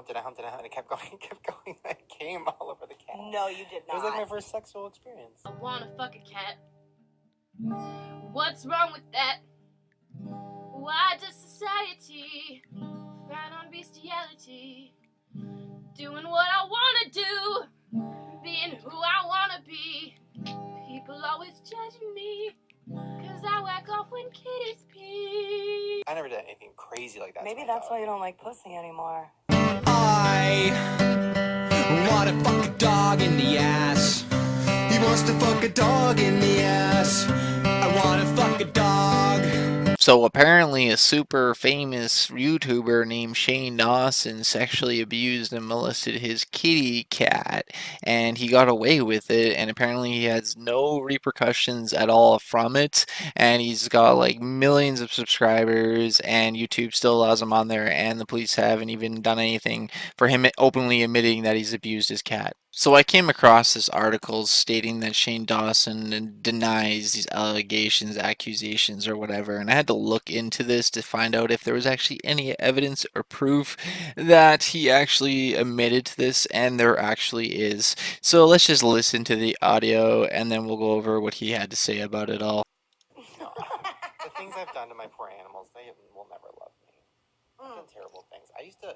and it kept going, kept going. I came all over the cat. No, you did not. It was like my first sexual experience. I wanna fuck a cat. What's wrong with that? Why does society frown on bestiality? Doing what I wanna do, being who I wanna be. People always judging me, cause I whack off when kitties pee. I never did anything crazy like that. Maybe that's why you don't like pussy anymore. I wanna fuck a dog in the ass. He wants to fuck a dog in the ass. I wanna fuck a dog. So apparently a super famous YouTuber named Shane Dawson sexually abused and molested his kitty cat, and he got away with it, and apparently he has no repercussions at all from it, and he's got like millions of subscribers, and YouTube still allows him on there, and the police haven't even done anything for him openly admitting that he's abused his cat. So I came across this article stating that Shane Dawson denies these allegations, accusations, or whatever, and I had to look into this to find out if there was actually any evidence or proof that he actually admitted to this, and there actually is. So let's just listen to the audio, and then we'll go over what he had to say about it all. No, the things I've done to my poor animals, they will never love me. I've done terrible things. I used to...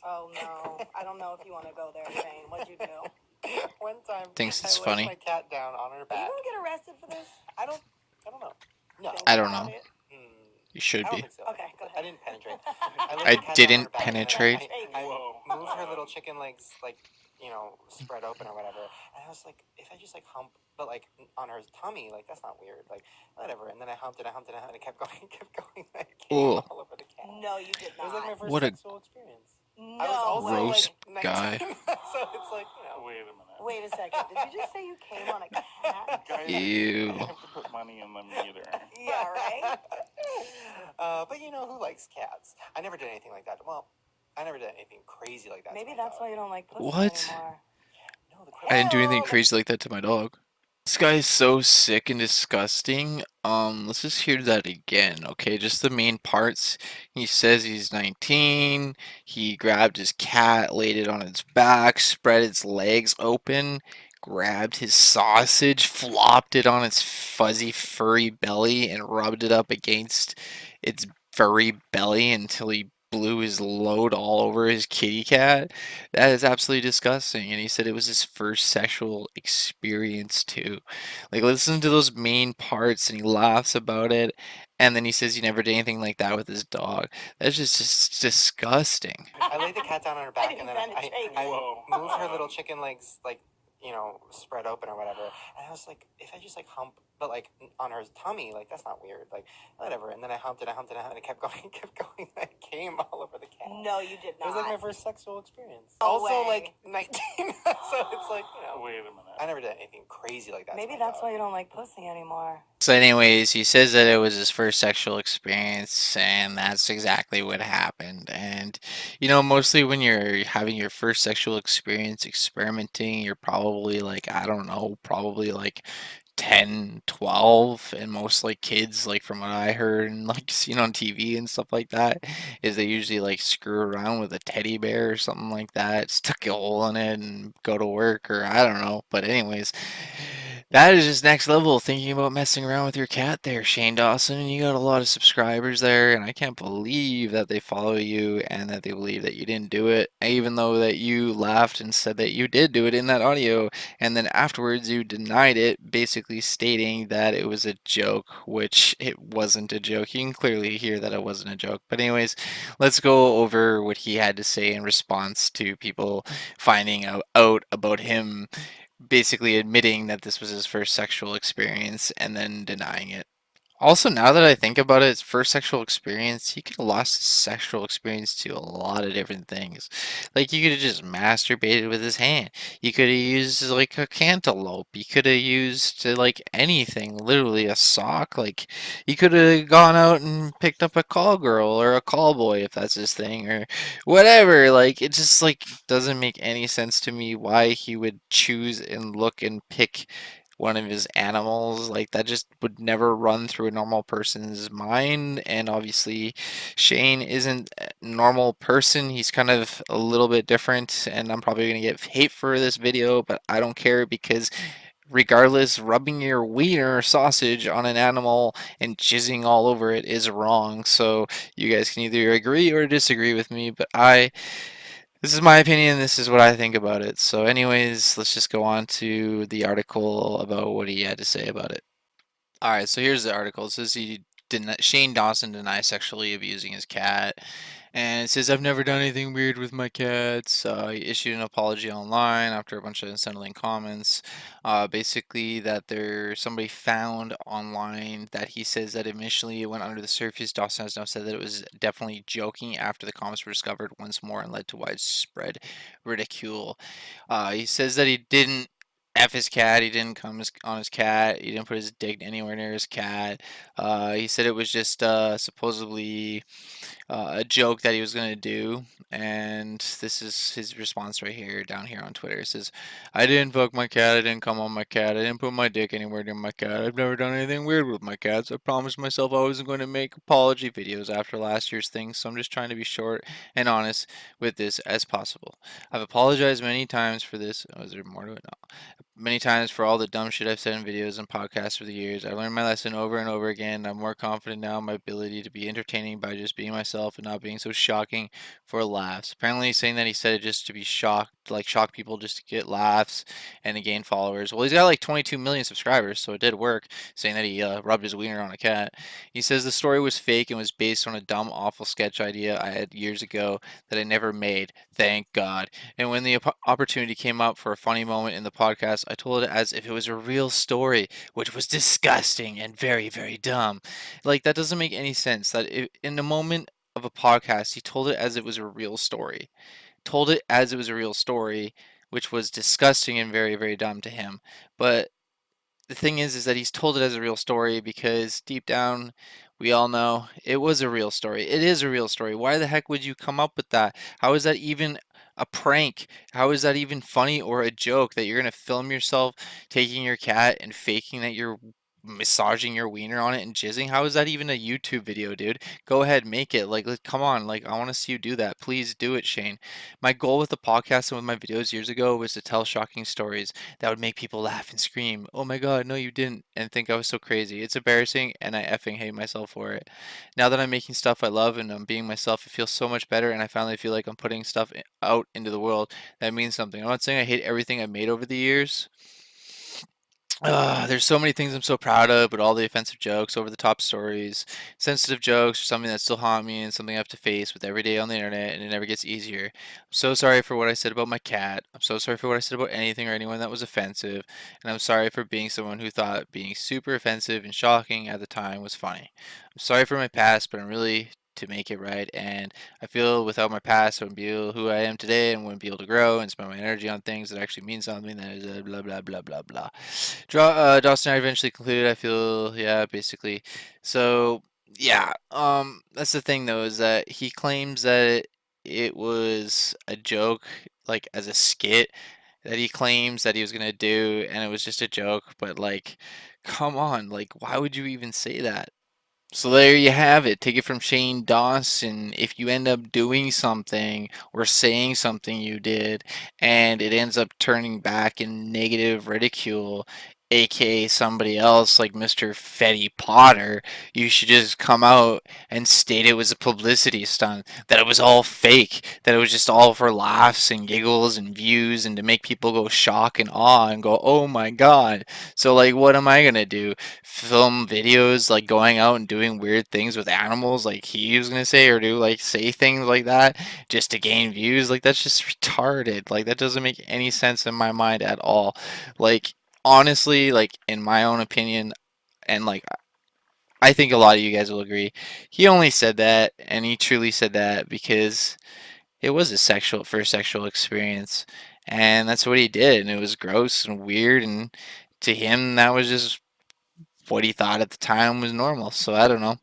Oh no, I don't know if you want to go there, Shane. What'd you do? One time, Thinks it's I funny. laid my cat down on her Are you back. gonna get arrested for this? I don't know. No. I don't know. Think You should I don't be. think so. Okay, go ahead. I didn't penetrate. I didn't penetrate. I moved her little chicken legs, like, you know, spread open or whatever. And I was like, if I just like hump, but like on her tummy, like that's not weird, like whatever. And then I humped it, and it kept going, kept going. I came Ooh. all over the cat. No, you did It was not. like my first What a sexual experience. No. I was also gross like 19, guy. so it's like, you know. Wait a minute. Wait a second. Did you just say you came on a cat? Guys, Ew. I have to put money in them either. Yeah, right? But you know who likes cats? I never did anything like that. Well, I never did anything crazy like that. Maybe that's why you don't like pussy What? anymore. No, I didn't do anything Ew. crazy like that to my dog. This guy is so sick and disgusting. Let's just hear that again, okay? Just the main parts. He says he's 19. He grabbed his cat, laid it on its back, spread its legs open, grabbed his sausage, flopped it on its fuzzy, furry belly, and rubbed it up against its furry belly until he blew his load all over his kitty cat. That is absolutely disgusting. And he said it was his first sexual experience too. Like, listen to those main parts, and he laughs about it. And then he says he never did anything like that with his dog. That's just disgusting. I laid the cat down on her back, didn't and then penetrate. I moved her little chicken legs, like, you know, spread open or whatever. And I was like, if I just like hump, but like on her tummy, like that's not weird, like whatever. And then I humped it, and it kept going, kept going. I came all over the cat. No, you did It was not. like my first sexual experience. No Also, way. like 19, so it's like, you know. Wait a minute. I never did anything crazy like that. Maybe that's why you don't like pussy anymore. So anyways, he says that it was his first sexual experience, and that's exactly what happened. And, you know, mostly when you're having your first sexual experience experimenting, you're probably like, I don't know, probably like 10, 12, and most like kids, like from what I heard and like seen on TV and stuff like that, is they usually like screw around with a teddy bear or something like that, stuck a hole in it and go to work, or I don't know. But anyways, that is just next level thinking about messing around with your cat there, Shane Dawson. You got a lot of subscribers there, and I can't believe that they follow you and that they believe that you didn't do it, even though that you laughed and said that you did do it in that audio, and then afterwards you denied it, basically stating that it was a joke, which it wasn't a joke. You can clearly hear that it wasn't a joke. But anyways, let's go over what he had to say in response to people finding out about him basically admitting that this was his first sexual experience and then denying it. Also, now that I think about it, his first sexual experience, he could have lost his sexual experience to a lot of different things. Like, he could have just masturbated with his hand. He could have used, like, a cantaloupe. He could have used, like, anything. Literally, a sock. Like, he could have gone out and picked up a call girl or a call boy, if that's his thing, or whatever. Like, it just, like, doesn't make any sense to me why he would choose and look and pick one of his animals. Like that just would never run through a normal person's mind. And obviously, Shane isn't a normal person. He's kind of a little bit different, and I'm probably gonna get hate for this video, but I don't care because regardless, rubbing your wiener sausage on an animal and jizzing all over it is wrong. So you guys can either agree or disagree with me, but this is my opinion. This is what I think about it. So, anyways, let's just go on to the article about what he had to say about it. All right, so here's the article. It says Shane Dawson denies sexually abusing his cat, and it says I've never done anything weird with my cats. He issued an apology online after a bunch of unsettling comments. Basically, that somebody found online that he says that initially it went under the surface. Dawson has now said that it was definitely joking after the comments were discovered once more and led to widespread ridicule. He says that he didn't F his cat. He didn't come on his cat. He didn't put his dick anywhere near his cat. He said it was just supposedly a joke that he was going to do. And this is his response right here, down here on Twitter. It says, I didn't fuck my cat. I didn't come on my cat. I didn't put my dick anywhere near my cat. I've never done anything weird with my cats. I promised myself I wasn't going to make apology videos after last year's thing. So I'm just trying to be short and honest with this as possible. I've apologized many times for this. Oh, is there more to it? No. Many times for all the dumb shit I've said in videos and podcasts through the years. I learned my lesson over and over again. I'm more confident now in my ability to be entertaining by just being myself and not being so shocking for laughs. Apparently, he's saying that he said it just to be shocked, like shock people just to get laughs and to gain followers. Well, he's got like 22 million subscribers, so it did work, saying that he rubbed his wiener on a cat. He says the story was fake and was based on a dumb, awful sketch idea I had years ago that I never made. Thank God. And when the opportunity came up for a funny moment in the podcast, I told it as if it was a real story, which was disgusting and very, very dumb. Like, that doesn't make any sense. In the moment of a podcast, he told it as it was a real story. Told it as it was a real story, which was disgusting and very, very dumb to him. But the thing is that he's told it as a real story because deep down we all know it was a real story. It is a real story. Why the heck would you come up with that? How is that even a prank? How is that even funny or a joke that you're going to film yourself taking your cat and faking that you're massaging your wiener on it and jizzing? How is that even a YouTube video, dude? Go ahead, make it. Come on. Like, I want to see you do that. Please do it, Shane. My goal with the podcast and with my videos years ago was to tell shocking stories that would make people laugh and scream, oh my god, no you didn't, and think I was so crazy. It's embarrassing and I effing hate myself for it. Now that I'm making stuff I love and I'm being myself, it feels so much better and I finally feel like I'm putting stuff out into the world that means something. I'm not saying I hate everything I've made over the years. There's so many things I'm so proud of, but all the offensive jokes, over the top stories, sensitive jokes are something that still haunt me and something I have to face with every day on the internet, and it never gets easier. I'm so sorry for what I said about my cat. I'm so sorry for what I said about anything or anyone that was offensive, and I'm sorry for being someone who thought being super offensive and shocking at the time was funny. I'm sorry for my past, but I'm really to make it right, and I feel without my past I wouldn't be able who I am today and wouldn't be able to grow and spend my energy on things that actually mean something. That is blah blah blah blah blah. Dawson and I eventually concluded. I feel, yeah, basically. So yeah, that's the thing though, is that he claims that it was a joke, like as a skit that he claims that he was gonna do, and it was just a joke. But like, come on, like, why would you even say that? So there you have it. Take it from Shane Dawson. If you end up doing something or saying something you did and it ends up turning back in negative ridicule, aka somebody else like Mr. Fetty Potter, you should just come out and state it was a publicity stunt, that it was all fake, that it was just all for laughs and giggles and views and to make people go shock and awe and go, oh my god. So like, what am I gonna do? Film videos like going out and doing weird things with animals like he was gonna say, or do like say things like that just to gain views? Like, that's just retarded. Like, that doesn't make any sense in my mind at all. Like, honestly, like, in my own opinion, and like, I think a lot of you guys will agree, he only said that, and he truly said that because it was a first sexual experience, and that's what he did, and it was gross and weird, and to him that was just what he thought at the time was normal. So I don't know.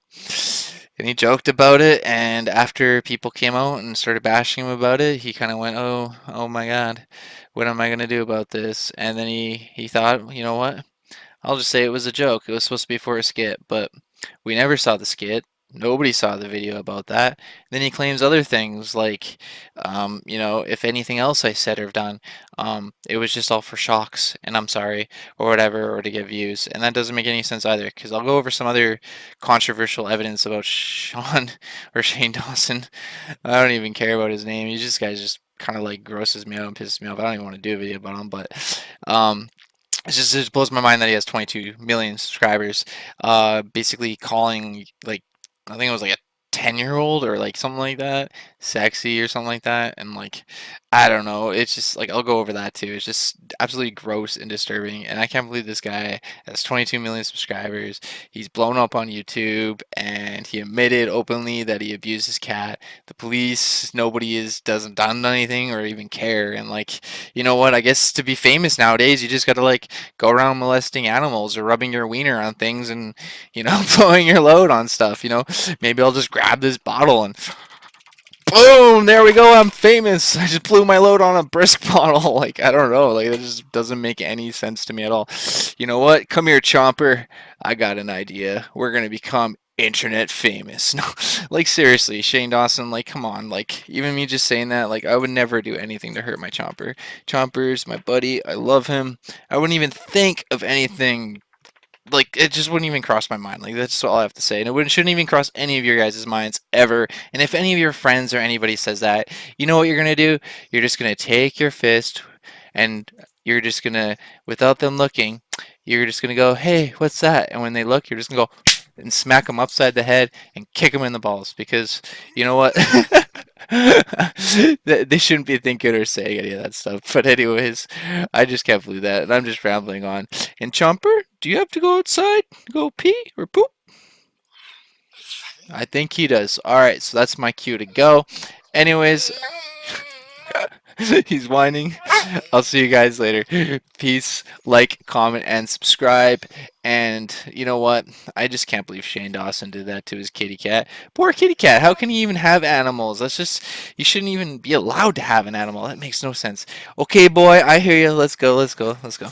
And he joked about it, and after people came out and started bashing him about it, he kind of went, oh my god, what am I gonna do about this? And then he thought, you know what? I'll just say it was a joke. It was supposed to be for a skit, but we never saw the skit. Nobody saw the video about that. Then he claims other things like, if anything else I said or done, it was just all for shocks, and I'm sorry, or whatever, or to get views. And that doesn't make any sense either, because I'll go over some other controversial evidence about Sean or Shane Dawson. I don't even care about his name. He's just guy just kind of like grosses me out and pisses me off. I don't even want to do a video about him, but um, it just blows my mind that he has 22 million subscribers. Basically calling like I think it was like a 10-year-old or like something like that, sexy or something like that, and like I don't know. It's just like I'll go over that too. It's just absolutely gross and disturbing, and I can't believe this guy has 22 million subscribers. He's blown up on YouTube, and he admitted openly that he abused his cat. The police, nobody is doesn't done anything or even care, and like you know what? I guess to be famous nowadays, you just gotta like go around molesting animals or rubbing your wiener on things and blowing your load on stuff. Maybe I'll just grab this bottle and boom, there we go. I'm famous. I just blew my load on a brisk bottle. Like, I don't know. Like, it just doesn't make any sense to me at all. You know what? Come here, Chomper. I got an idea. We're going to become internet famous. No, like, seriously, Shane Dawson, like, come on. Like, even me just saying that, like, I would never do anything to hurt my Chomper. Chomper's my buddy. I love him. I wouldn't even think of anything like it just wouldn't even cross my mind. Like that's all I have to say. And shouldn't even cross any of your guys' minds ever. And if any of your friends or anybody says that, you know what you're gonna do? You're just gonna take your fist and you're just gonna, without them looking, you're just gonna go, "Hey, what's that?" And when they look, you're just gonna go and smack them upside the head and kick them in the balls because you know what? They shouldn't be thinking or saying any of that stuff. But anyways, I just can't believe that, and I'm just rambling on. And Chomper, do you have to go outside, go pee or poop? I think he does. All right, so that's my cue to go. Anyways, he's whining. I'll see you guys later. Peace. Like, comment, and subscribe. And you know what? I just can't believe Shane Dawson did that to his kitty cat. Poor kitty cat. How can he even have animals? That's just, you shouldn't even be allowed to have an animal. That makes no sense. Okay, boy, I hear you. Let's go, let's go, let's go.